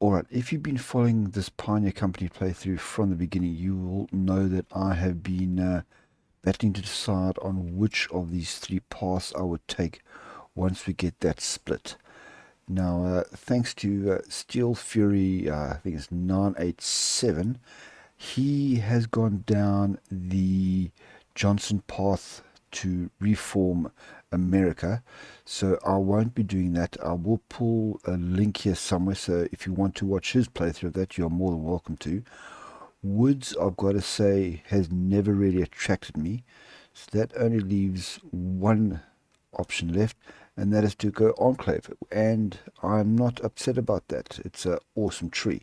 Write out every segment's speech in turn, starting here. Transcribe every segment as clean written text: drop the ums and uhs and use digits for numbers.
Alright, if you've been following this Pioneer Company playthrough from the beginning, you will know that I have been battling to decide on which of these three paths I would take once we get that split. Now, thanks to Steel Fury, I think it's 987, he has gone down the Johnson path to reform America, so I won't be doing that. I will pull a link here somewhere, so if you want to watch his playthrough of that, you're more than welcome to. Woods, I've got to say, has never really attracted me, so that only leaves one option left, and that is to go Enclave, and I'm not upset about that. It's an awesome tree.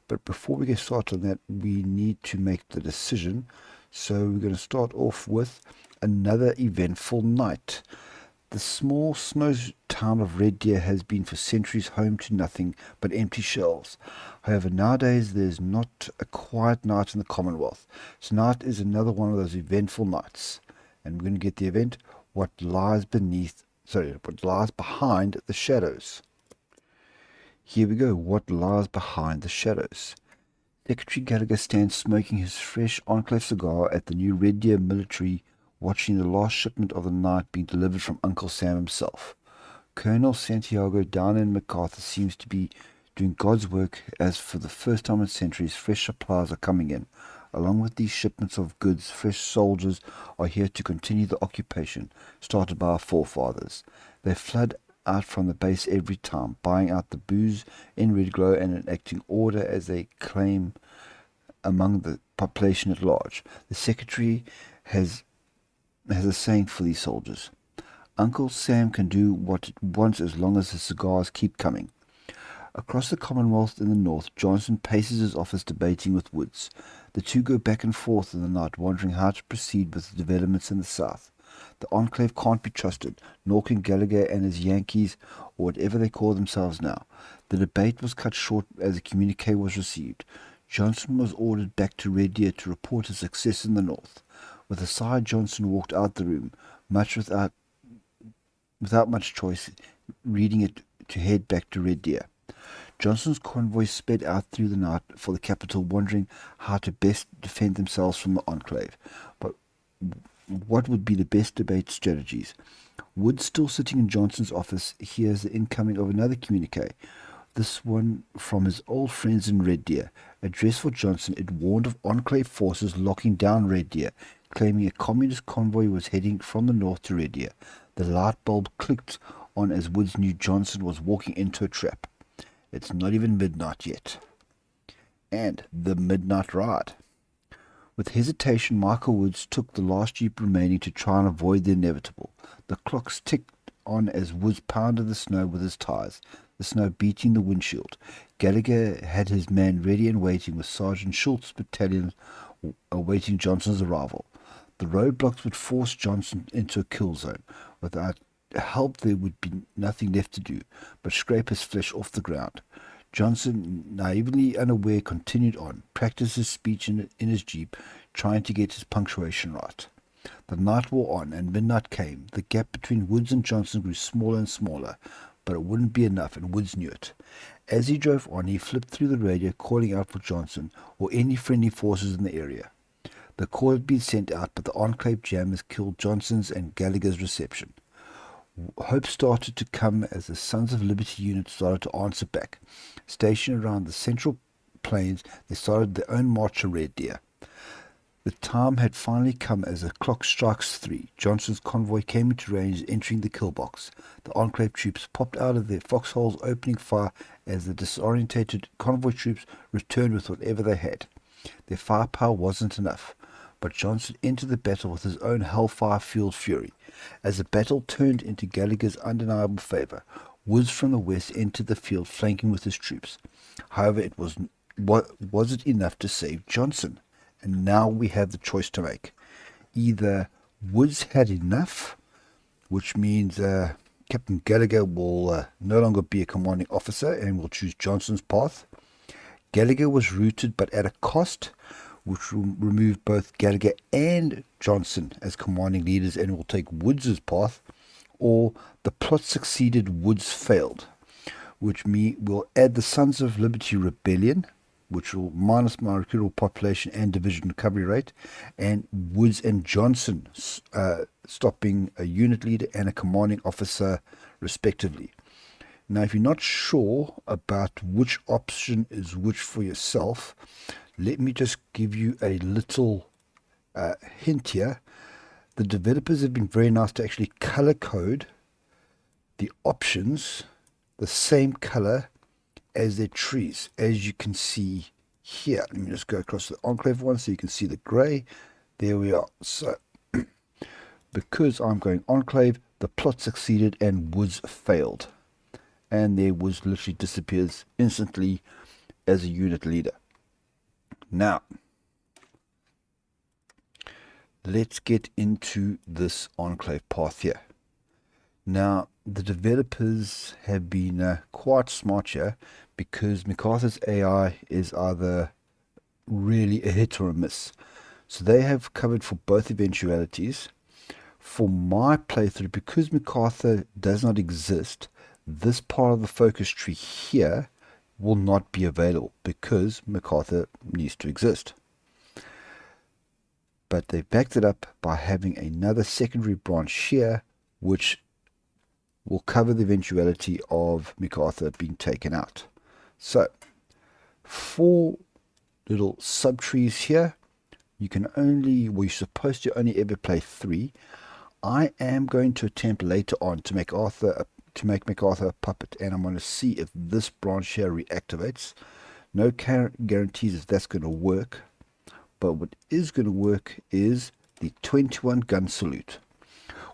But before we get started on that, we need to make the decision. So we're going to start off with another eventful night. The small snow town of Red Deer has been for centuries home to nothing but empty shelves. However, nowadays there's not a quiet night in the Commonwealth. Tonight is another one of those eventful nights. And we're going to get the event, what lies behind the shadows. Here we go, what lies behind the shadows. Secretary Gallagher stands smoking his fresh Enclave cigar at the new Red Deer military, watching the last shipment of the night being delivered from Uncle Sam himself. Colonel Santiago down in MacArthur seems to be doing God's work, as for the first time in centuries, fresh supplies are coming in. Along with these shipments of goods, fresh soldiers are here to continue the occupation started by our forefathers. They flood out from the base every time, buying out the booze in Red Glow and enacting order as they claim among the population at large. The secretary has a saying for these soldiers: Uncle Sam can do what it wants as long as the cigars keep coming. Across the Commonwealth in the north, Johnson paces his office debating with Woods. The two go back and forth in the night, wondering how to proceed with the developments in the south. The Enclave can't be trusted, nor can Gallagher and his Yankees, or whatever they call themselves now. The debate was cut short as a communique was received. Johnson was ordered back to Red Deer to report his success in the north. With a sigh, Johnson walked out the room, without much choice, reading it to head back to Red Deer. Johnson's convoy sped out through the night for the capital, wondering how to best defend themselves from the Enclave. But what would be the best debate strategies? Woods, still sitting in Johnson's office, hears the incoming of another communique, this one from his old friends in Red Deer. Addressed for Johnson, it warned of Enclave forces locking down Red Deer, claiming a communist convoy was heading from the north to Red Deer. The light bulb clicked on as Woods knew Johnson was walking into a trap. It's not even midnight yet. And the midnight ride. With hesitation, Michael Woods took the last jeep remaining to try and avoid the inevitable. The clocks ticked on as Woods pounded the snow with his tires, the snow beating the windshield. Gallagher had his man ready and waiting, with Sergeant Schultz's battalion awaiting Johnson's arrival. The roadblocks would force Johnson into a kill zone. Without help, there would be nothing left to do but scrape his flesh off the ground. Johnson, naively unaware, continued on, practiced his speech in his jeep, trying to get his punctuation right. The night wore on, and midnight came. The gap between Woods and Johnson grew smaller and smaller, but it wouldn't be enough, and Woods knew it. As he drove on, he flipped through the radio, calling out for Johnson or any friendly forces in the area. The call had been sent out, but the Enclave jammers killed Johnson's and Gallagher's reception. Hope started to come as the Sons of Liberty units started to answer back. Stationed around the central plains, they started their own march to Red Deer. The time had finally come as the clock strikes 3. Johnson's convoy came into range, entering the kill box. The Enclave troops popped out of their foxholes, opening fire as the disorientated convoy troops returned with whatever they had. Their firepower wasn't enough, but Johnson entered the battle with his own hellfire-fueled fury. As the battle turned into Gallagher's undeniable favour, Woods from the west entered the field, flanking with his troops. However, was it enough to save Johnson? And now we have the choice to make. Either Woods had enough, which means Captain Gallagher will no longer be a commanding officer and will choose Johnson's path. Gallagher was routed, but at a cost, which will remove both Gallagher and Johnson as commanding leaders and will take Woods' path, or the plot succeeded, Woods failed, which will add the Sons of Liberty Rebellion, which will minus my recruitable population and division recovery rate, and Woods and Johnson stopping a unit leader and a commanding officer respectively. Now, if you're not sure about which option is which for yourself, let me just give you a little hint here. The developers have been very nice to actually color code the options the same color as their trees, as you can see here. Let me just go across the Enclave one so you can see the gray. There we are. So because I'm going Enclave, the plot succeeded and Woods failed, and there Woods literally disappears instantly as a unit leader. Now let's get into this Enclave path here. Now, the developers have been quite smart here, because MacArthur's AI is either really a hit or a miss. So they have covered for both eventualities. For my playthrough, because MacArthur does not exist, this part of the focus tree here will not be available, because MacArthur needs to exist. But they backed it up by having another secondary branch here, which will cover the eventuality of MacArthur being taken out. So, 4 little subtrees here. You can only, well, you're supposed to only ever play 3. I am going to attempt later on to make MacArthur a puppet, and I'm going to see if this branch here reactivates. No guarantees if that's going to work, but what is going to work is the 21 gun salute.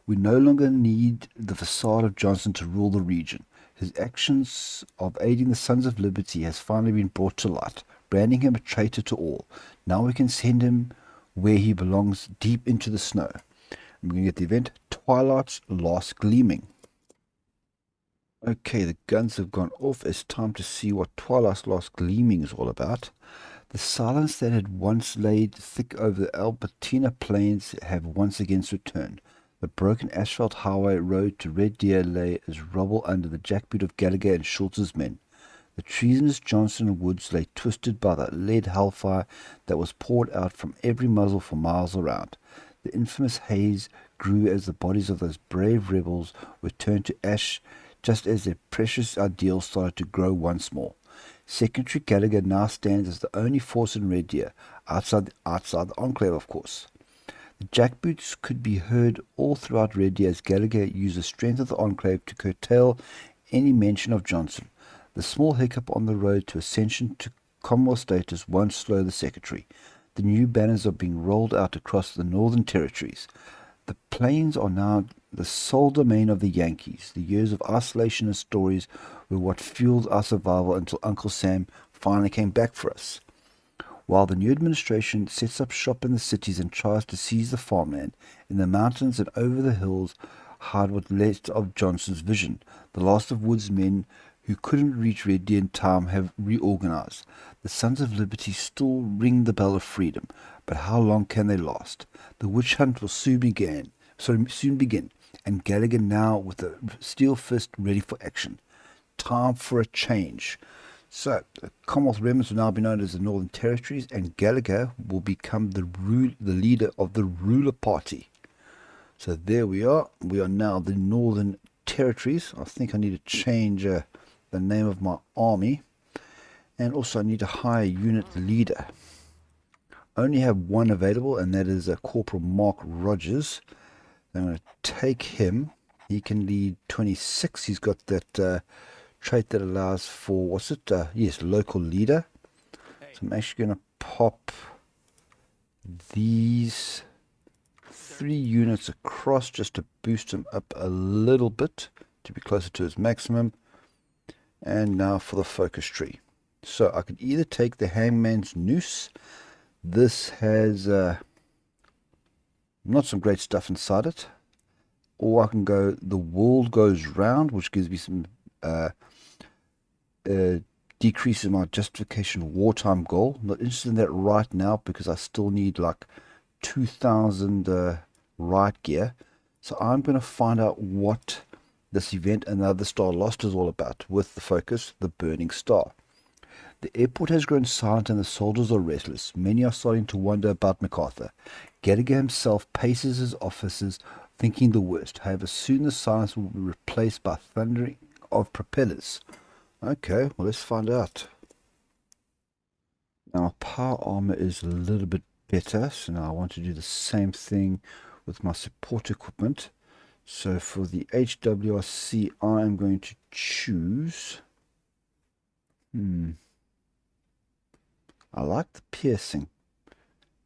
We no longer need the facade of Johnson to rule the region. His actions of aiding the Sons of Liberty has finally been brought to light, branding him a traitor to all. Now we can send him where he belongs, deep into the snow. And we're going to get the event, Twilight's Last Gleaming. Okay, the guns have gone off. It's time to see what Twilight's Last Gleaming is all about. The silence that had once laid thick over the Albertina plains have once again returned. The broken asphalt highway road to Red Deer lay as rubble under the jackboot of Gallagher and Schultz's men. The treasonous Johnson and Woods lay twisted by the lead hellfire that was poured out from every muzzle for miles around. The infamous haze grew as the bodies of those brave rebels were turned to ash, just as their precious ideals started to grow once more. Secretary Gallagher now stands as the only force in Red Deer, outside the Enclave, of course. The jackboots could be heard all throughout Red Deer as Gallagher used the strength of the Enclave to curtail any mention of Johnson. The small hiccup on the road to ascension to Commonwealth status won't slow the Secretary. The new banners are being rolled out across the Northern Territories. The plains are now the sole domain of the Yankees. The years of isolation and stories were what fueled our survival until Uncle Sam finally came back for us. While the new administration sets up shop in the cities and tries to seize the farmland, in the mountains and over the hills hide what left of Johnson's vision. The last of Wood's men who couldn't reach Red Deer in time have reorganized. The Sons of Liberty still ring the bell of freedom, but how long can they last? The witch hunt will soon begin, and Gallagher now with a steel fist ready for action. Time for a change. So, the Commonwealth remnants will now be known as the Northern Territories, and Gallagher will become the leader of the ruler party. So there we are. We are now the Northern Territories. I think I need to change the name of my army. And also I need to hire a unit leader. I only have one available, and that is Corporal Mark Rogers. I'm going to take him. He can lead 26. He's got that trait that allows for, local leader. So I'm actually going to pop these 3 units across just to boost him up a little bit to be closer to his maximum. And now for the focus tree. So I could either take the Hangman's Noose. This has not some great stuff inside it. Or I can go The World Goes Round, which gives me some decrease in my justification wartime goal. Not interested in that right now because I still need like 2,000 riot gear. So I'm going to find out what This event Another Star Lost is all about, with the focus, the burning star. The airport has grown silent and the soldiers are restless. Many are starting to wonder about MacArthur. Gallagher himself paces his offices, thinking the worst. However, soon the silence will be replaced by thundering of propellers. Okay, well, let's find out. Now, power armor is a little bit better, so now I want to do the same thing with my support equipment. So for the HWRC, I am going to choose... I like the piercing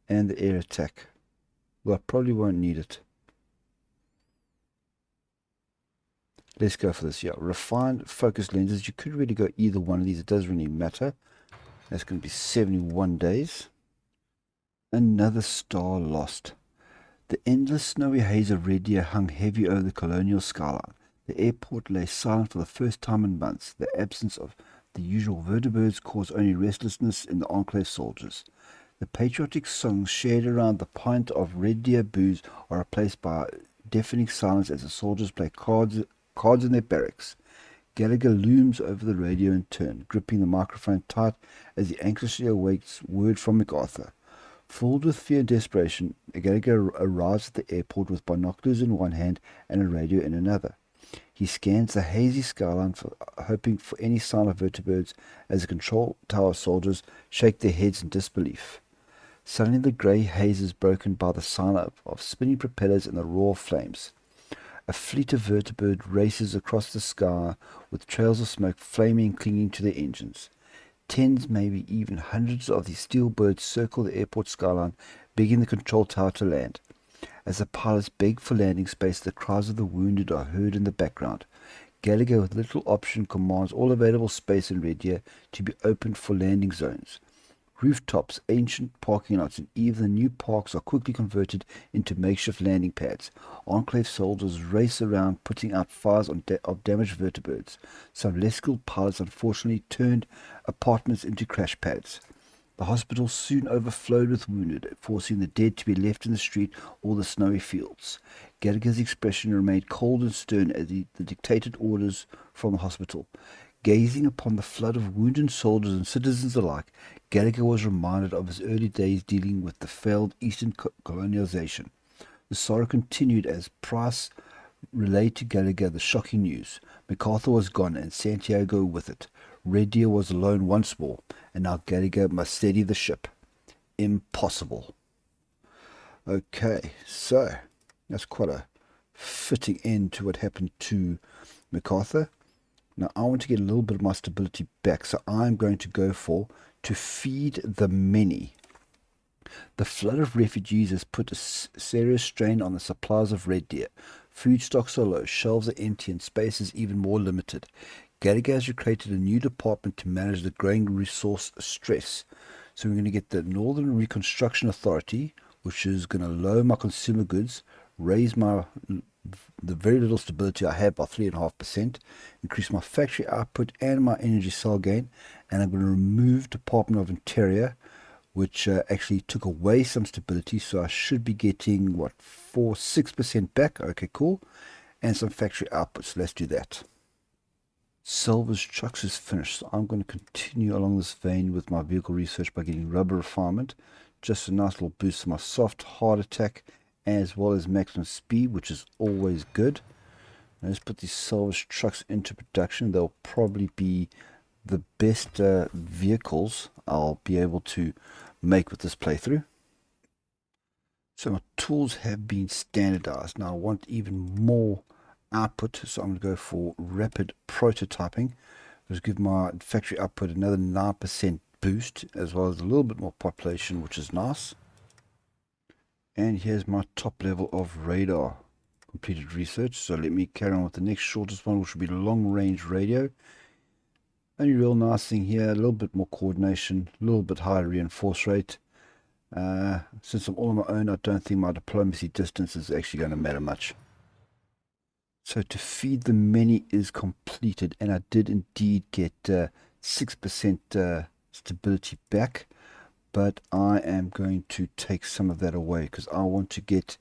and the air attack. Well, I probably won't need it. Let's go for this. Yeah, refined focus lenses. You could really go either one of these. It doesn't really matter. That's going to be 71 days. Another star lost. The endless snowy haze of red deer hung heavy over the colonial skyline. The airport lay silent for the first time in months. The absence of the usual vertibirds caused only restlessness in the Enclave soldiers. The patriotic songs shared around the pint of red deer booze are replaced by deafening silence as the soldiers play cards in their barracks. Gallagher looms over the radio in turn, gripping the microphone tight as he anxiously awaits word from MacArthur. Filled with fear and desperation, Gallagher arrives at the airport with binoculars in one hand and a radio in another. He scans the hazy skyline, hoping for any sign of vertibirds as the control tower soldiers shake their heads in disbelief. Suddenly the grey haze is broken by the sound of spinning propellers and the roar of flames. A fleet of vertibird races across the sky with trails of smoke flaming and clinging to their engines. Tens, maybe even hundreds of these steel birds circle the airport skyline, begging the control tower to land. As the pilots beg for landing space, the cries of the wounded are heard in the background. Gallagher, with little option, commands all available space in Red Deer to be opened for landing zones. Rooftops, ancient parking lots, and even the new parks are quickly converted into makeshift landing pads. Enclave soldiers race around, putting out fires of damaged vertibirds. Some less skilled pilots unfortunately turned apartments into crash pads. The hospital soon overflowed with wounded, forcing the dead to be left in the street or the snowy fields. Gallagher's expression remained cold and stern as the dictated orders from the hospital. Gazing upon the flood of wounded soldiers and citizens alike, Gallagher was reminded of his early days dealing with the failed Eastern colonization. The sorrow continued as Price relayed to Gallagher the shocking news. MacArthur was gone and Santiago with it. Red Deer was alone once more, and now Gallagher must steady the ship. Impossible. Okay, so that's quite a fitting end to what happened to MacArthur. Now I want to get a little bit of my stability back, so I'm going to go for to feed the many. The flood of refugees has put a serious strain on the supplies of red deer. Food stocks are low, shelves are empty, and space is even more limited. Gallagher has created a new department to manage the growing resource stress. So we're going to get the Northern Reconstruction Authority, which is going to lower my consumer goods, raise the very little stability I have by 3.5%, increase my factory output and my energy cell gain, and I'm going to remove Department of Interior, which actually took away some stability, so I should be getting, 6% back. Okay, cool. And some factory outputs. Let's do that. Salvage trucks is finished, so I'm going to continue along this vein with my vehicle research by getting rubber refinement. Just a nice little boost to my soft hard attack as well as maximum speed, which is always good. Now let's put these salvage trucks into production. They'll probably be the best vehicles I'll be able to make with this playthrough. So my tools have been standardized. Now I want even more output, so I'm going to go for rapid prototyping. Just give my factory output another 9% boost, as well as a little bit more population, which is nice. And here's my top level of radar completed research. So let me carry on with the next shortest one, which will be long range radio. Only real nice thing here, a little bit more coordination, a little bit higher reinforce rate. Since I'm all on my own, I don't think my diplomacy distance is actually going to matter much. So to feed the many is completed, and I did indeed get 6% stability back, but I am going to take some of that away because I want to get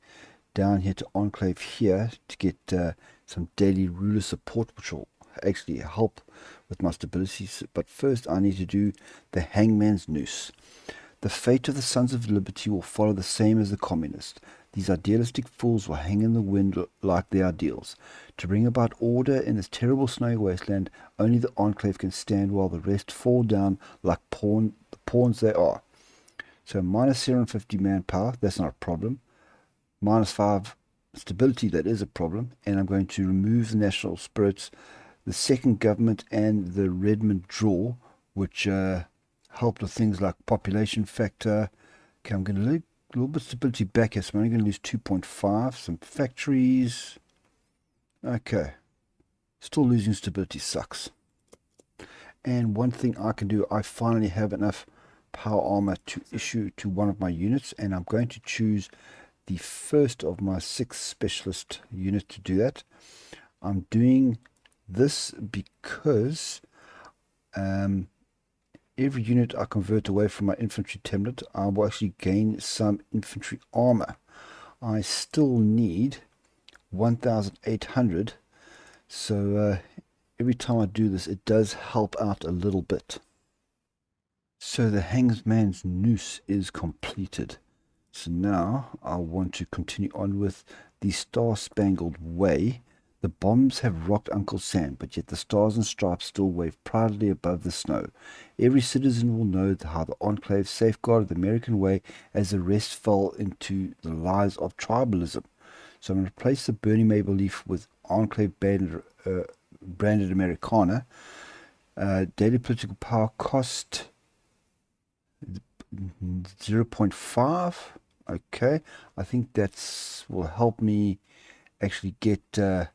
down here to Enclave here to get some daily ruler support, which will actually help with my stability. But first I need to do the Hangman's Noose. The fate of the Sons of Liberty will follow the same as the Communists. These idealistic fools will hang in the wind like their ideals. To bring about order in this terrible snowy wasteland, only the Enclave can stand while the rest fall down like the pawns they are. So minus 750 manpower, that's not a problem. Minus 5 stability, that is a problem. And I'm going to remove the national spirits, the second government, and the Redmond draw, which helped with things like population factor. Okay, I'm going to lose a little bit of stability back here, so I'm only going to lose 2.5. Some factories. Okay. Still losing stability sucks. And one thing I can do, I finally have enough power armor to issue to one of my units, and I'm going to choose the first of my 6 specialist unit to do that. I'm doing this because every unit I convert away from my infantry template, I will actually gain some infantry armor. I still need 1,800, so every time I do this, it does help out a little bit. So the Hangman's Noose is completed. So now I want to continue on with the Star-Spangled Way. The bombs have rocked Uncle Sam, but yet the stars and stripes still wave proudly above the snow. Every citizen will know how the Enclave safeguarded the American way as the rest fell into the lies of tribalism. So I'm going to replace the Bernie Maple leaf with Enclave branded Americana. Daily political power cost 0.5. Okay, I think that will help me actually get my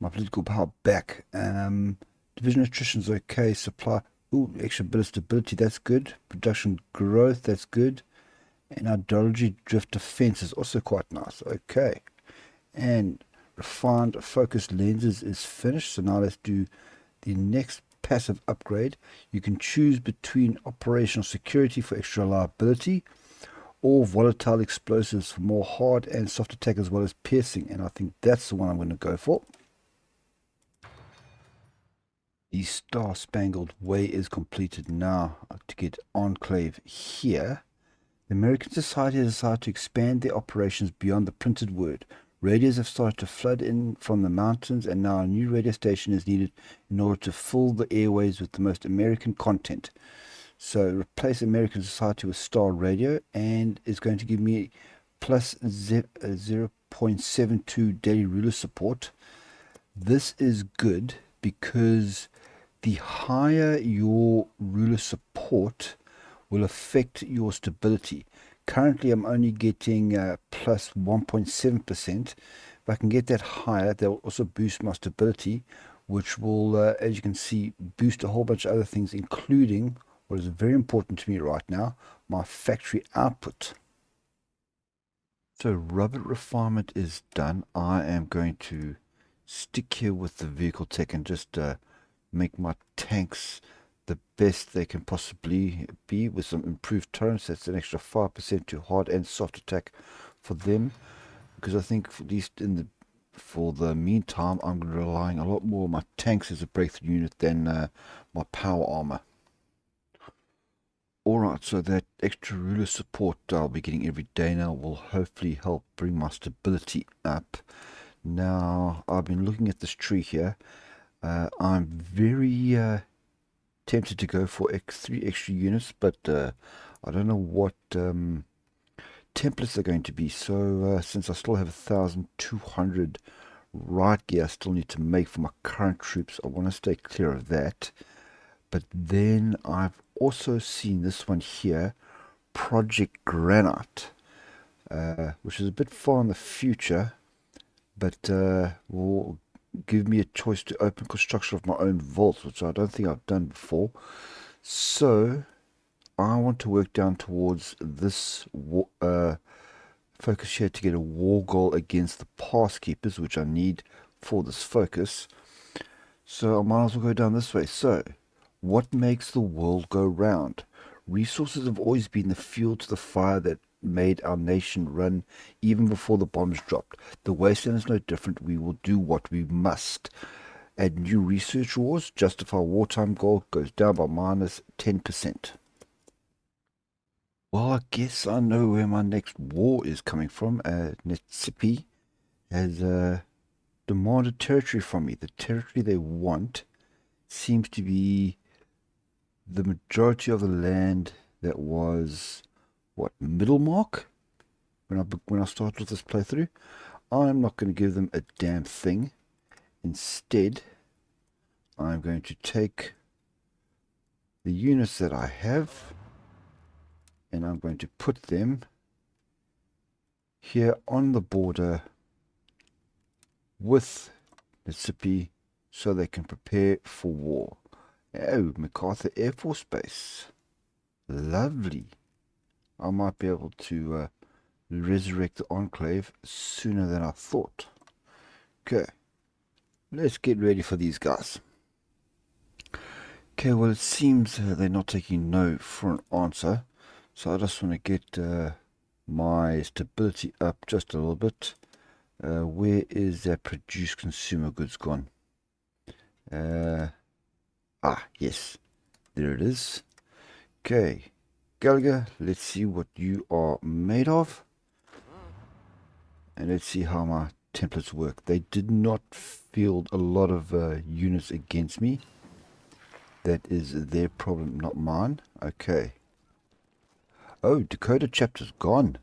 political power back. Division attrition is okay. Supply, ooh, extra bit of stability, that's good. Production growth, that's good. And ideology drift defense is also quite nice. Okay, and refined focused lenses is finished. So now let's do the next passive upgrade. You can choose between operational security for extra reliability, or volatile explosives for more hard and soft attack as well as piercing, and I think that's the one I'm going to go for. The Star-Spangled Way is completed. Now to get Enclave here. The American Society has decided to expand their operations beyond the printed word. Radios have started to flood in from the mountains, and now a new radio station is needed in order to fill the airways with the most American content. So replace American Society with Star Radio, and it's going to give me plus 0.72 daily ruler support. This is good because the higher your ruler support will affect your stability. Currently, I'm only getting plus 1.7%. If I can get that higher, that will also boost my stability, which will, as you can see, boost a whole bunch of other things, including what is very important to me right now, my factory output. So rubber refinement is done. I am going to stick here with the vehicle tech and just make my tanks the best they can possibly be with some improved turrets. That's an extra 5% to hard and soft attack for them, because I think at least for the meantime I'm relying a lot more on my tanks as a breakthrough unit than my power armor. Alright, so that extra ruler support I'll be getting every day now will hopefully help bring my stability up. Now, I've been looking at this tree here. I'm very tempted to go for 3 extra units, but I don't know what templates are going to be. So since I still have 1,200 right gear I still need to make for my current troops, I want to stay clear of that. But then I've also seen this one here, Project Granite, which is a bit far in the future, but will give me a choice to open construction of my own vaults, which I don't think I've done before. So I want to work down towards this focus here to get a war goal against the pass keepers, which I need for this focus. So I might as well go down this way. So what makes the world go round? Resources have always been the fuel to the fire that made our nation run even before the bombs dropped. The wasteland is no different. We will do what we must. Add new research wars. Justify wartime goal goes down by -10%. Well, I guess I know where my next war is coming from. Niitsipapi has demanded territory from me. The territory they want seems to be the majority of the land that was, what, Middlemark? When I started with this playthrough. I'm not going to give them a damn thing. Instead, I'm going to take the units that I have and I'm going to put them here on the border with Niitsipapi so they can prepare for war. Oh, MacArthur Air Force Base. Lovely. I might be able to resurrect the Enclave sooner than I thought. Okay. Let's get ready for these guys. Okay, well, it seems they're not taking no for an answer. So I just want to get my stability up just a little bit. Where is that produced consumer goods gone? Yes. There it is. Okay. Gallagher, let's see what you are made of. And let's see how my templates work. They did not field a lot of units against me. That is their problem, not mine. Okay. Oh, Dakota chapter's gone.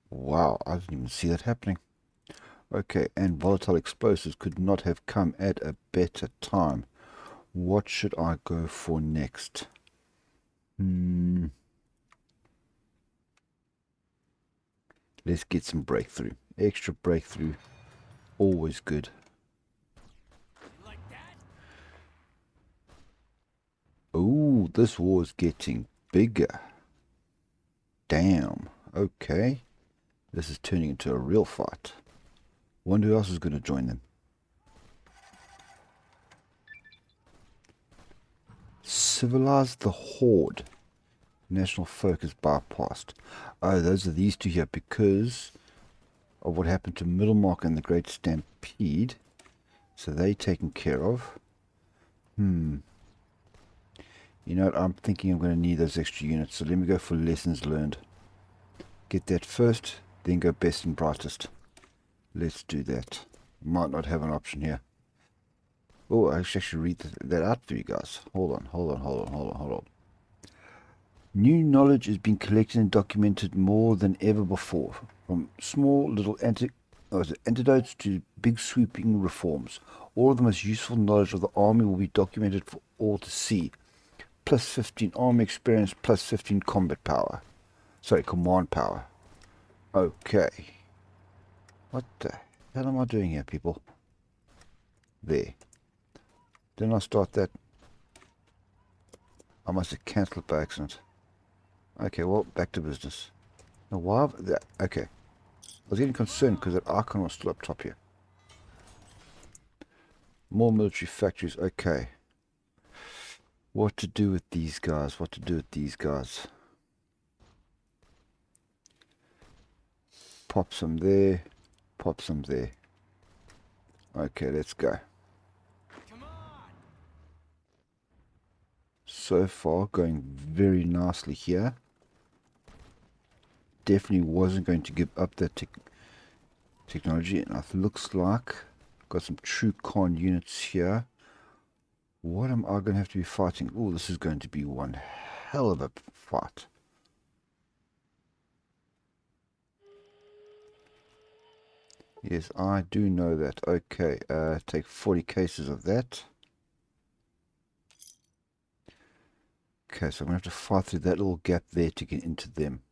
Wow, I didn't even see that happening. Okay, and volatile explosives could not have come at a better time. What should I go for next? Let's get some breakthrough. Extra breakthrough. Always good. Like that? Oh, this war is getting bigger. Damn. Okay. This is turning into a real fight. Wonder who else is going to join them. Civilize the Horde. National focus bypassed. Oh, those are these two here because of what happened to Middlemark and the Great Stampede. So they taken care of. You know what? I'm thinking I'm going to need those extra units. So let me go for lessons learned. Get that first, then go best and brightest. Let's do that. Might not have an option here. Oh, I should actually read that out for you guys. Hold on. New knowledge is being collected and documented more than ever before. From small little antidotes to big sweeping reforms. All of the most useful knowledge of the army will be documented for all to see. Plus 15 army experience, plus 15 combat power. Sorry, command power. Okay. What the hell am I doing here, people? There. Didn't I start that? I must have cancelled it by accident. Okay, well, back to business. Now, why? Okay. I was getting concerned because that icon was still up top here. More military factories. Okay. What to do with these guys? Pop some there. Pop some there. Okay, let's go. Come on! So far, going very nicely here. Definitely wasn't going to give up that technology, and it looks like got some true con units here. What am I going to have to be fighting? Oh, this is going to be one hell of a fight. Yes, I do know that. Okay, take 40 cases of that. Okay, so I'm going to have to fight through that little gap there to get into them.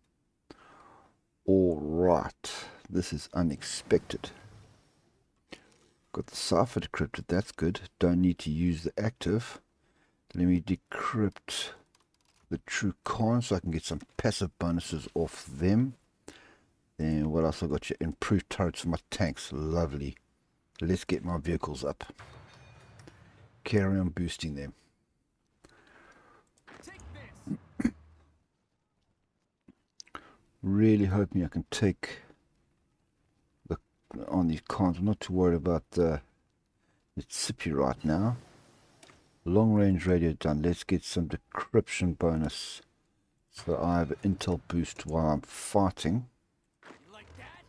Alright, this is unexpected. Got the cipher decrypted, that's good. Don't need to use the active. Let me decrypt the true con so I can get some passive bonuses off them. Then what else I got you? Improved turrets for my tanks. Lovely. Let's get my vehicles up. Carry on boosting them. Take this! really hoping I can take the on these cons. I'm not too worried about the Niitsipapi right now. Long range radio done. Let's get some decryption bonus. So I have an intel boost while I'm fighting. You like that?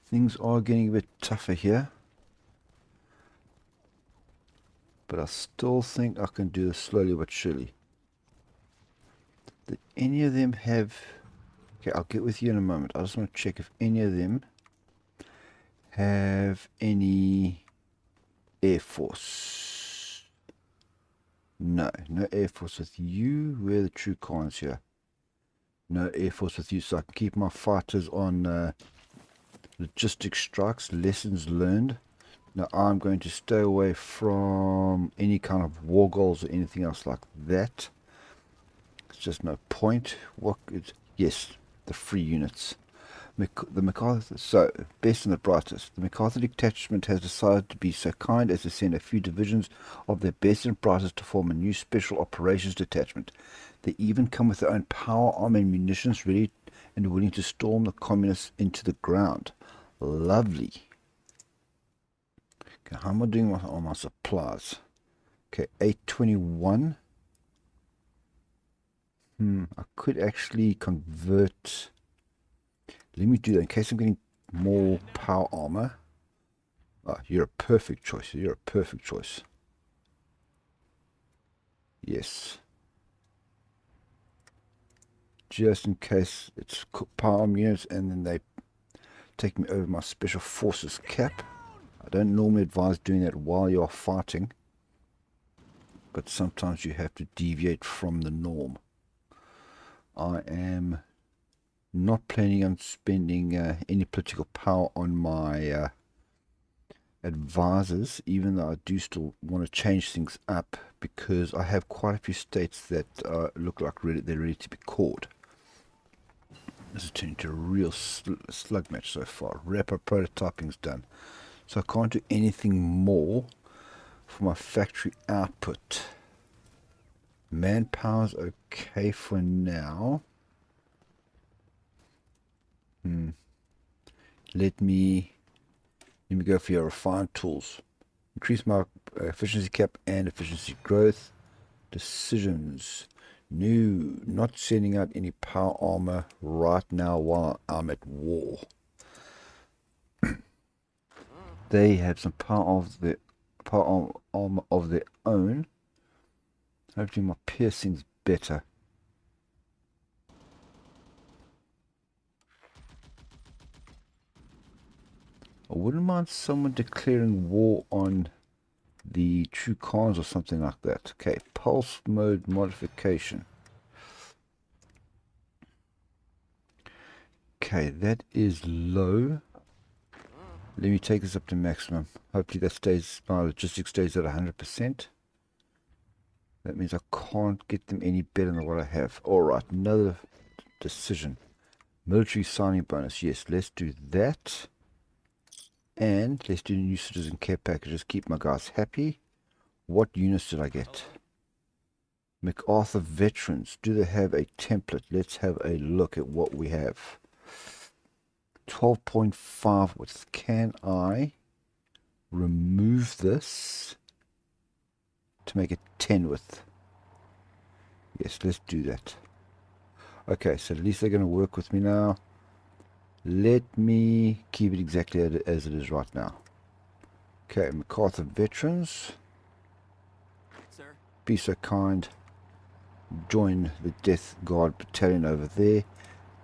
Things are getting a bit tougher here. But I still think I can do this slowly but surely. Did any of them have... Okay, I'll get with you in a moment. I just want to check if any of them have any Air Force. No, no Air Force with you. Where are the true cons here? No Air Force with you, so I can keep my fighters on logistics strikes, lessons learned. Now I'm going to stay away from any kind of war goals or anything else like that. It's just no point. What is... Yes, the free units. The MacArthur, so, best and the brightest. The MacArthur detachment has decided to be so kind as to send a few divisions of their best and brightest to form a new special operations detachment. They even come with their own power arm and munitions ready and willing to storm the communists into the ground. Lovely. Okay, how am I doing on my supplies? Okay, 821. I could actually convert... Let me do that in case I'm getting more power armor. Ah, you're a perfect choice. You're a perfect choice. Yes. Just in case it's power armor units and then they take me over my special forces cap. I don't normally advise doing that while you're fighting, but sometimes you have to deviate from the norm. I am not planning on spending any political power on my advisors, even though I do still want to change things up, because I have quite a few states that look like they're ready to be caught. This is turning into a real slug match so far. Rapid prototyping's done. So I can't do anything more for my factory output. Manpower's okay for now. Let me go for your refined tools. Increase my efficiency cap and efficiency growth. Decisions. No, not sending out any power armor right now while I'm at war. They have some power armor of their own. Hopefully my piercing's better. I wouldn't mind someone declaring war on the true cons or something like that. Okay, pulse mode modification. Okay, that is low. Let me take this up to maximum. Hopefully that stays, my logistics stays at 100%. That means I can't get them any better than what I have. Alright, another decision. Military signing bonus. Yes, let's do that. And let's do new citizen care packages. Keep my guys happy. What units did I get? MacArthur veterans. Do they have a template? Let's have a look at what we have. 12.5 width. Can I remove this to make it 10 width? Yes, let's do that. Okay, so at least they're going to work with me now. Let me keep it exactly as it is right now. Okay, MacArthur veterans. Sir. Be so kind. Join the Death Guard battalion over there.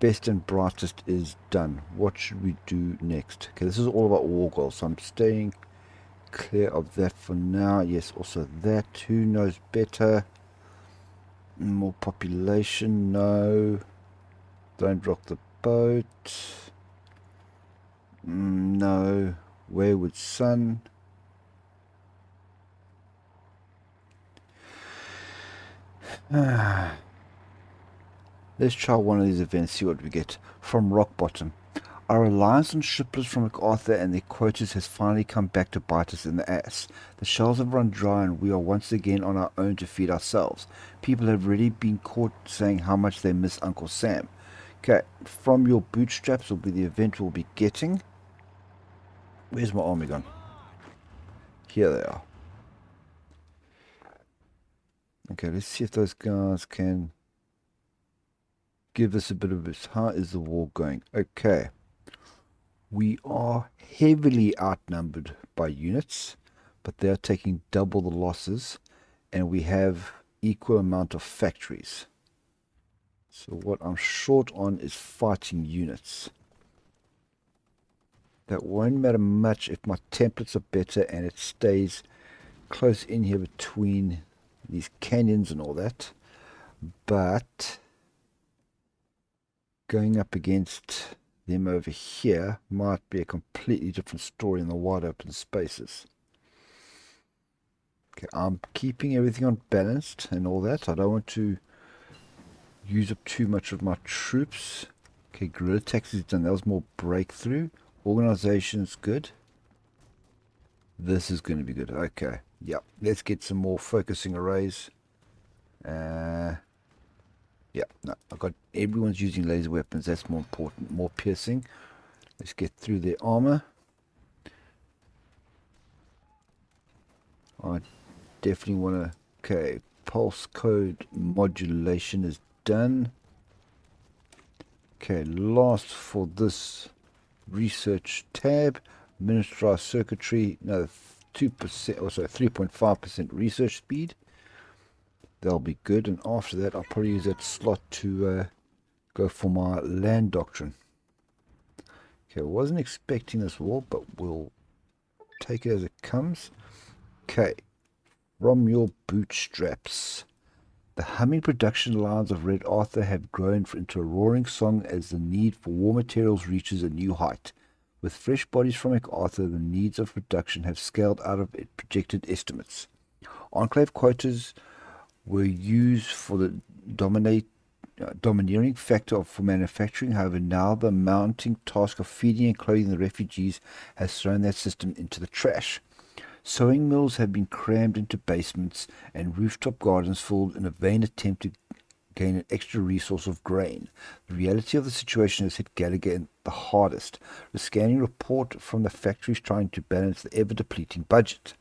Best and brightest is done. What should we do next? Okay, this is all about war goals, so I'm staying clear of that for now. Yes, also that. Who knows better? More population? No. Don't rock the boat. No. Wayward Son. Let's try one of these events, see what we get. From rock bottom. Our reliance on shippers from MacArthur and their quotas has finally come back to bite us in the ass. The shelves have run dry and we are once again on our own to feed ourselves. People have already been caught saying how much they miss Uncle Sam. Okay, from your bootstraps will be the event we'll be getting. Where's my army gone? Here they are. Okay, let's see if those guys can give us a bit of this. How is the war going? Okay. We are heavily outnumbered by units, but they're taking double the losses, and we have equal amount of factories. So what I'm short on is fighting units. That won't matter much if my templates are better and it stays close in here between these canyons and all that. But going up against them over here might be a completely different story in the wide open spaces. Okay, I'm keeping everything on balanced and all that. I don't want to use up too much of my troops. Okay, guerrilla tactics is done. That was more breakthrough. Organization's good. This is going to be good. Okay, yep. Let's get some more focusing arrays. Yeah, no, I've got everyone's using laser weapons. That's more important. More piercing. Let's get through their armor. I definitely want to... Okay, pulse code modulation is done. Okay, last for this research tab, miniaturized circuitry, another 2%, or sorry, 3.5% research speed. That'll be good, and after that I'll probably use that slot to go for my land doctrine. Okay, I wasn't expecting this war, but we'll take it as it comes. Okay, from your bootstraps. The humming production lines of Red Arthur have grown into a roaring song as the need for war materials reaches a new height. With fresh bodies from MacArthur, the needs of production have scaled out of projected estimates. Enclave quotas were used for the domineering factor for manufacturing. However, now the mounting task of feeding and clothing the refugees has thrown that system into the trash. Sewing mills have been crammed into basements and rooftop gardens filled in a vain attempt to gain an extra resource of grain. The reality of the situation has hit Gallagher the hardest. The scanning report from the factories trying to balance the ever-depleting budget.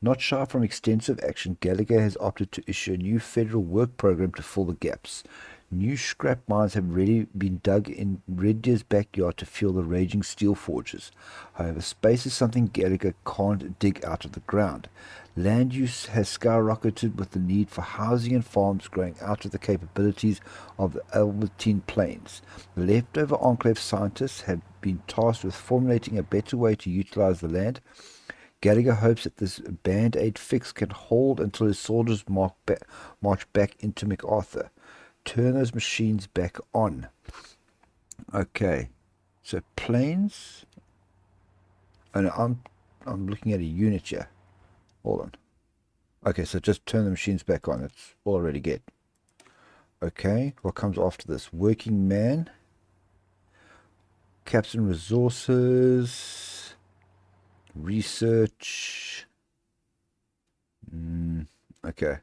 Not shy from extensive action, Gallagher has opted to issue a new federal work program to fill the gaps. New scrap mines have already been dug in Red Deer's backyard to fuel the raging steel forges. However, space is something Gallagher can't dig out of the ground. Land use has skyrocketed with the need for housing and farms growing out of the capabilities of the Albertine Plains. The leftover Enclave scientists have been tasked with formulating a better way to utilize the land. Gallagher hopes that this band-aid fix can hold until his soldiers march back into MacArthur. Turn those machines back on. Okay, so planes. Oh no, I'm looking at a unit here. Hold on. Okay, so just turn the machines back on. That's all I already get. Okay, what comes after this? Working man. Captain resources. Research. Okay.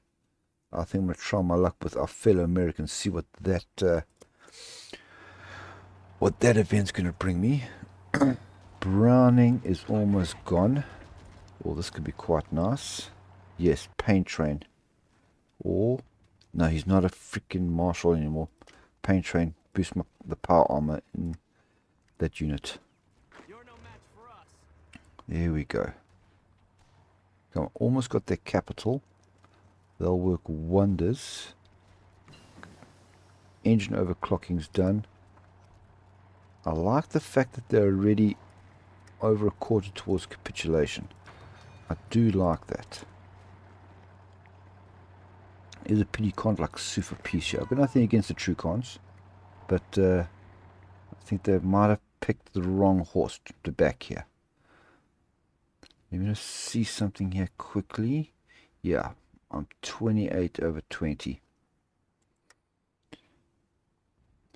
I think I'm going to try my luck with our fellow Americans, see what that event's going to bring me. Browning is almost gone. Well, this could be quite nice. Yes, paint train. Or, no, he's not a freaking marshal anymore. Paint train boosts the power armor in that unit. You're no match for us. There we go. Come on, almost got their capital. They'll work wonders. Engine overclocking's done. I like the fact that they're already over a quarter towards capitulation. I do like that. It's a pity you can't like sue for peace here. I've got nothing against the true cons, but I think they might have picked the wrong horse to back here. Let me just see something here quickly. Yeah, I'm 28 over 20.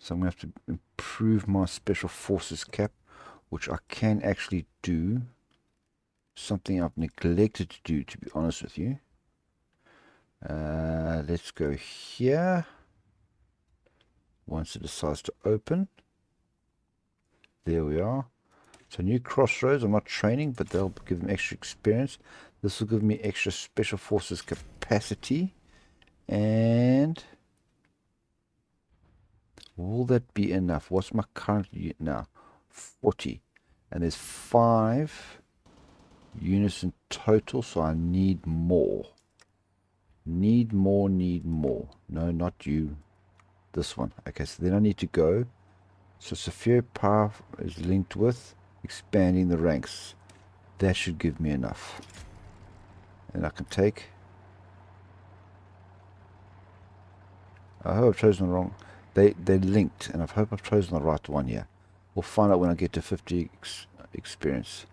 So I'm going to have to improve my special forces cap, which I can actually do. Something I've neglected to do, to be honest with you. Let's go here. Once it decides to open. There we are. So new crossroads. I'm not training, but they'll give them extra experience. This will give me extra special forces capacity. And will that be enough? What's my current unit now? 40. And there's 5 units in total, so I need more. Need more. No, not you. This one. Okay, so then I need to go. So Sophia Power is linked with expanding the ranks. That should give me enough. And I can take... I hope I've chosen the wrong... They're linked, and I hope I've chosen the right one here. We'll find out when I get to 50 experience.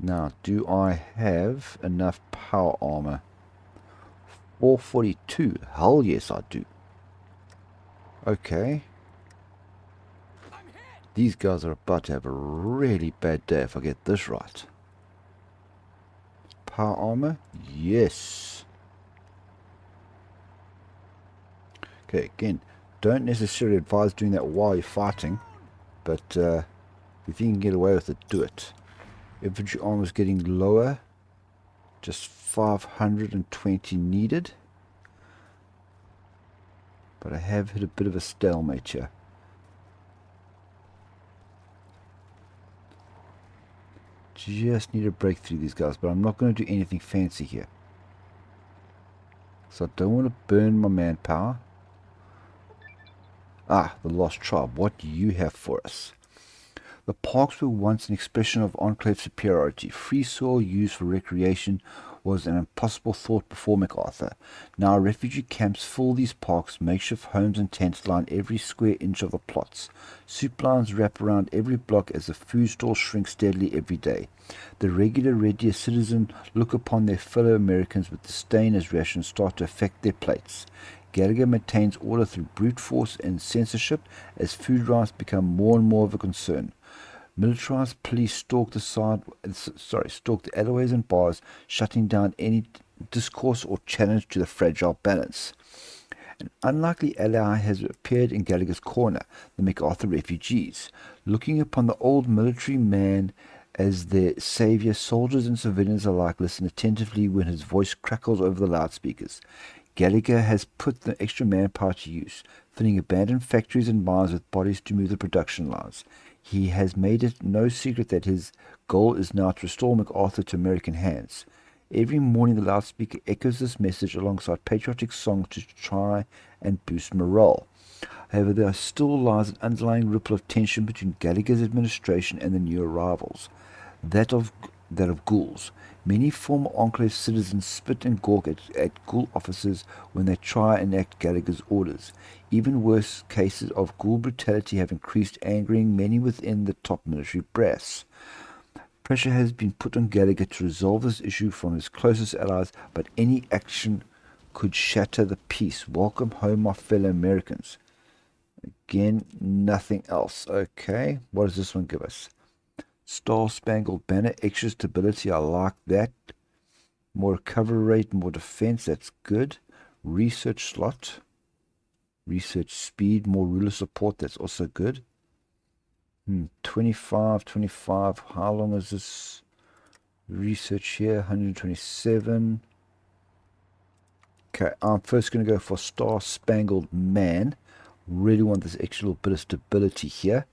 Now, do I have enough power armor? 442. Hell yes, I do. Okay. These guys are about to have a really bad day if I get this right. Power armor? Yes. Okay, again, don't necessarily advise doing that while you're fighting, but if you can get away with it, do it. Infantry armor is getting lower. Just 520 needed. But I have hit a bit of a stalemate here. Just need to break through these guys, but I'm not going to do anything fancy here. So I don't want to burn my manpower. Ah, the Lost Tribe. What do you have for us? The parks were once an expression of Enclave superiority. Free soil used for recreation was an impossible thought before MacArthur. Now refugee camps fill these parks, makeshift homes and tents line every square inch of the plots. Soup lines wrap around every block as the food stalls shrink steadily every day. The regular Red Deer citizen look upon their fellow Americans with disdain as rations start to affect their plates. Gallagher maintains order through brute force and censorship as food rights become more and more of a concern. Militarized police stalk the alleyways and bars, shutting down any discourse or challenge to the fragile balance. An unlikely ally has appeared in Gallagher's corner, the MacArthur refugees. Looking upon the old military man as their savior, soldiers and civilians alike listen attentively when his voice crackles over the loudspeakers. Gallagher has put the extra manpower to use, filling abandoned factories and mines with bodies to move the production lines. He has made it no secret that his goal is now to restore MacArthur to American hands. Every morning the loudspeaker echoes this message alongside patriotic songs to try and boost morale. However, there still lies an underlying ripple of tension between Gallagher's administration and the new arrivals, that of ghouls. Many former Enclave citizens spit and gawk at ghoul officers when they try and enact Gallagher's orders. Even worse cases of ghoul brutality have increased, angering many within the top military brass. Pressure has been put on Gallagher to resolve this issue from his closest allies, but any action could shatter the peace. Welcome home, my fellow Americans. Again, nothing else. Okay, what does this one give us? Star-Spangled Banner, extra stability, I like that. More recovery rate, more defense, that's good. Research slot. Research speed, more ruler support, that's also good. 25. How long is this research here? 127. Okay, I'm first going to go for Star-Spangled Man. Really want this extra little bit of stability here.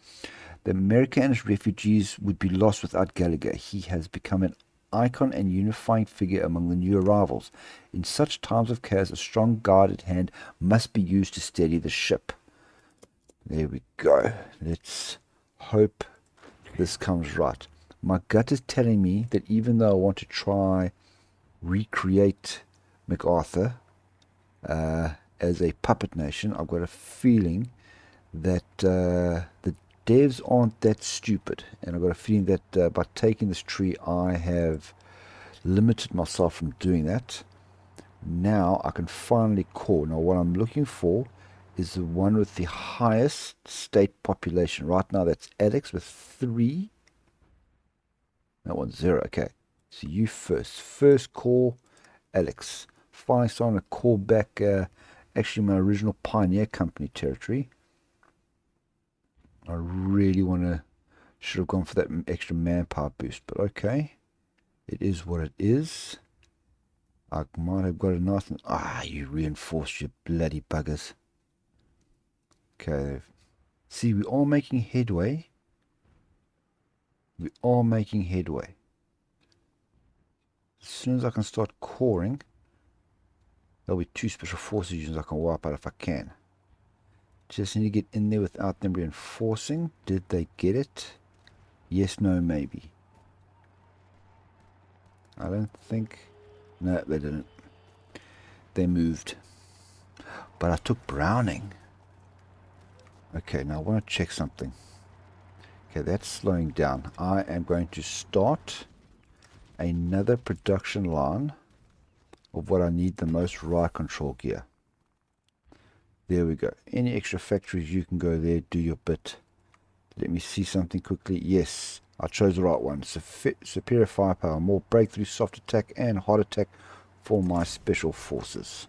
The American and his refugees would be lost without Gallagher. He has become an icon and unifying figure among the new arrivals. In such times of chaos, a strong guarded hand must be used to steady the ship. There we go. Let's hope this comes right. My gut is telling me that even though I want to try recreate MacArthur as a puppet nation, I've got a feeling that the devs aren't that stupid, and I've got a feeling that by taking this tree I have limited myself from doing that. Now I can finally call. Now what I'm looking for is the one with the highest state population. Right now, that's Alex with 3. That one's 0. Okay. So you first. First call, Alex. Finally starting to call back actually my original Pioneer Company territory. I really should have gone for that extra manpower boost, but okay. It is what it is. I might have got a nice one. Ah, you reinforced, you bloody buggers. Okay. See, we are making headway. We are making headway. As soon as I can start coring, there'll be 2 special forces units I can wipe out if I can. Just need to get in there without them reinforcing. Did they get it? Yes, no, maybe. I don't think... No, they didn't. They moved. But I took Browning. Okay, now I want to check something. Okay, that's slowing down. I am going to start another production line of what I need the most, ride control gear. There we go. Any extra factories, you can go there, do your bit. Let me see something quickly. Yes, I chose the right one. Superior firepower, more breakthrough, soft attack, and hard attack for my special forces.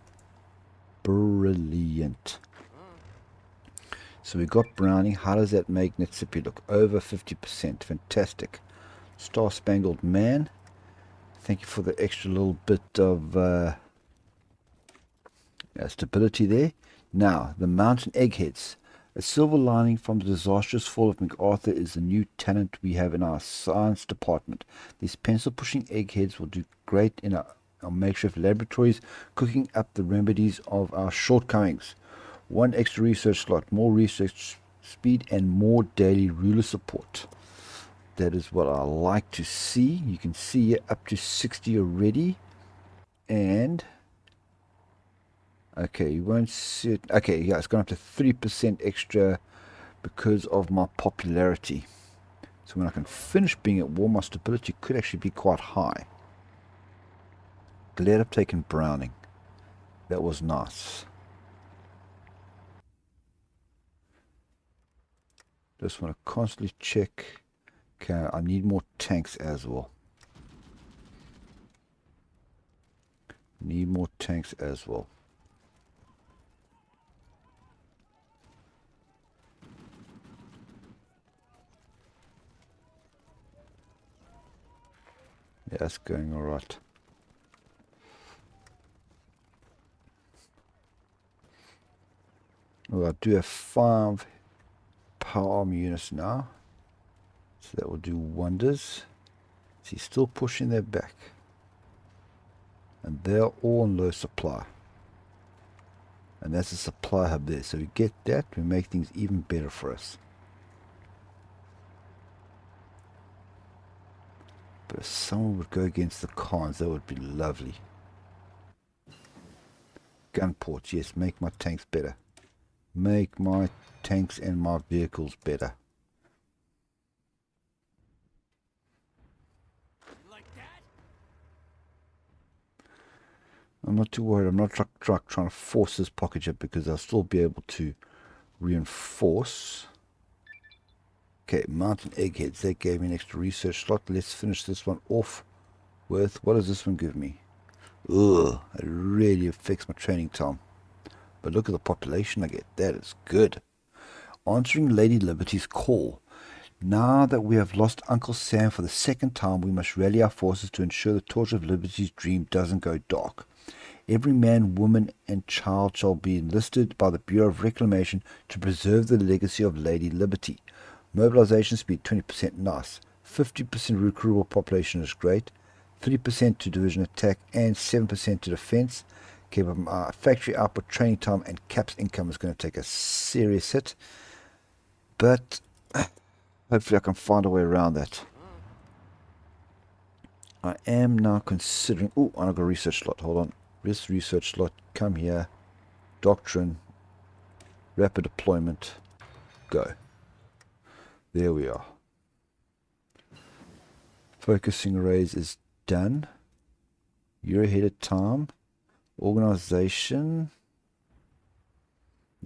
Brilliant. So we got Browning. How does that make Niitsipapi look? Over 50%. Fantastic. Star Spangled Man. Thank you for the extra little bit of stability there. Now, the mountain eggheads. A silver lining from the disastrous fall of MacArthur is the new talent we have in our science department. These pencil-pushing eggheads will do great in our makeshift laboratories, cooking up the remedies of our shortcomings. 1 extra research slot, more research speed, and more daily ruler support. That is what I like to see. You can see here up to 60 already. And... okay, you won't see it. Okay, yeah, it's gone up to 3% extra because of my popularity. So when I can finish being at war, my stability could actually be quite high. Glad I've taken Browning. That was nice. Just want to constantly check. Okay, I need more tanks as well. Need more tanks as well. Yeah, that's going alright. Well, I do have 5 power arm units now. So that will do wonders. So he's still pushing their back. And they're all on low supply. And that's a supply hub there. So we get that, we make things even better for us. But if someone would go against the Khans, that would be lovely. Gun ports, yes, make my tanks better. Make my tanks and my vehicles better. Like that? I'm not too worried. I'm not trying to force this pocket jet because I'll still be able to reinforce. Okay, mountain eggheads. That gave me an extra research slot. Let's finish this one off with... what does this one give me? Ugh, it really affects my training time. But look at the population I get. That is good. Answering Lady Liberty's call. Now that we have lost Uncle Sam for the 2nd time, we must rally our forces to ensure the torch of Liberty's dream doesn't go dark. Every man, woman, and child shall be enlisted by the Bureau of Reclamation to preserve the legacy of Lady Liberty. Mobilization speed 20%, nice. 50% recruitable population is great. 3% to division attack and 7% to defense. Okay, but factory output, training time, and caps income is going to take a serious hit. But hopefully I can find a way around that. I am now considering... oh, I've got a research slot. Hold on. This research slot. Come here. Doctrine. Rapid deployment. Go. There we are. Focusing arrays is done. You're ahead of time. Organization.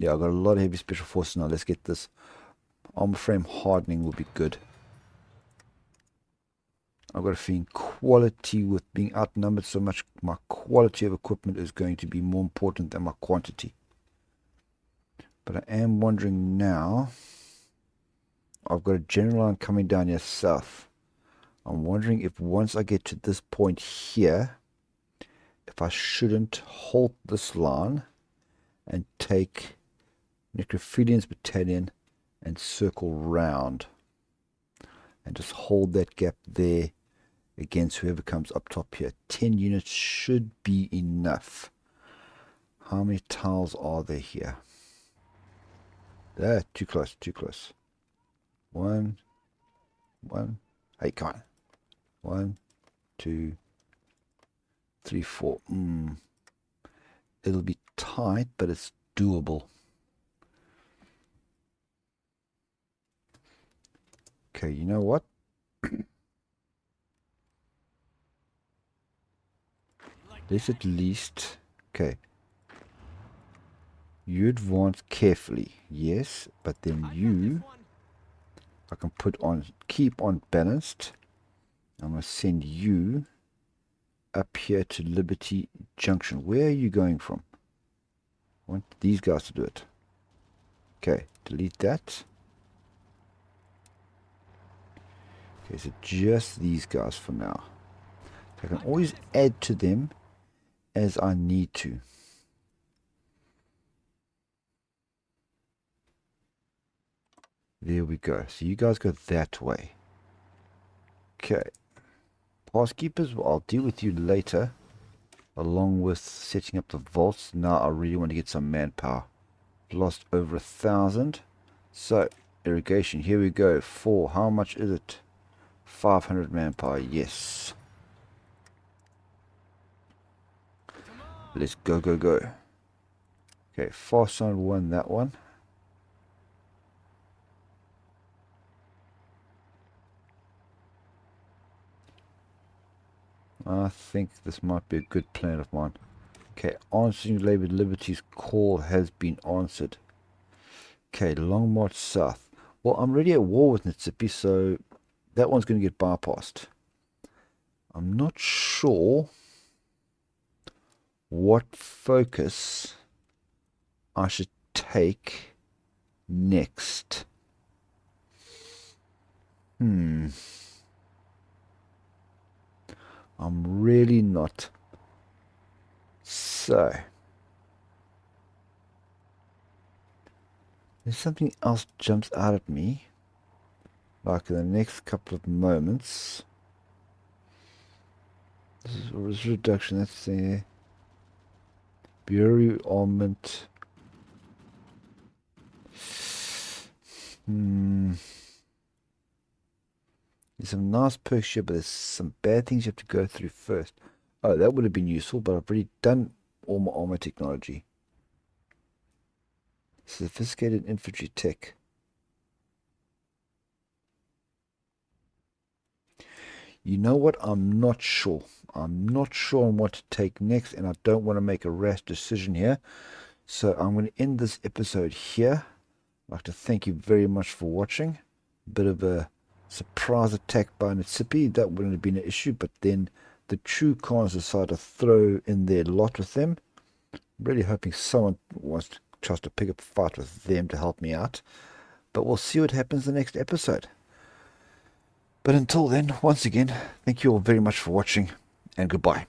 Yeah, I've got a lot of heavy special forces now. Let's get this. Armor frame hardening will be good. I've got a feeling quality, with being outnumbered so much, my quality of equipment is going to be more important than my quantity. But I am wondering now, I've got a general line coming down here south. I'm wondering if once I get to this point here, if I shouldn't halt this line and take Necrophilian's battalion and circle round and just hold that gap there against whoever comes up top here. 10 units should be enough. How many tiles are there here? There, too close, too close. One. Hey, come on. 1, 2, 3, 4. It'll be tight, but it's doable. Okay, you know what? Let's at least... Okay. You advance carefully, yes, but then you... I can put on... Keep on balanced. I'm going to send you up here to Liberty Junction. Where are you going from? I want these guys to do it. Okay, delete that. Okay, so just these guys for now. I can always add to them as I need to. There we go. So you guys go that way. Okay. Pass keepers, well, I'll deal with you later. Along with setting up the vaults. Now I really want to get some manpower. Lost over 1,000. So, irrigation, here we go. 4, how much is it? 500 manpower, yes. Let's go, go, go. Okay, fast zone 1, that one. I think this might be a good plan of mine. Okay, answering Labour Liberty's call has been answered. Okay, long march south. Well, I'm already at war with Niitsipapi, so that one's going to get bypassed. I'm not sure what focus I should take next. I'm really not. So, there's something else jumps out at me. Like in the next couple of moments. This is reduction, that's there. Bureau armament. There's some nice perks here, but there's some bad things you have to go through first. Oh, that would have been useful, but I've already done all my armor technology. Sophisticated infantry tech. You know what? I'm not sure. I'm not sure on what to take next, and I don't want to make a rash decision here. So I'm going to end this episode here. I'd like to thank you very much for watching. A bit of a surprise attack by Niitsipapi. That wouldn't have been an issue, but then the true cons decided to throw in their lot with them. I'm really hoping someone tries to pick up a fight with them to help me out. But we'll see what happens in the next episode. But until then, once again, thank you all very much for watching, and goodbye.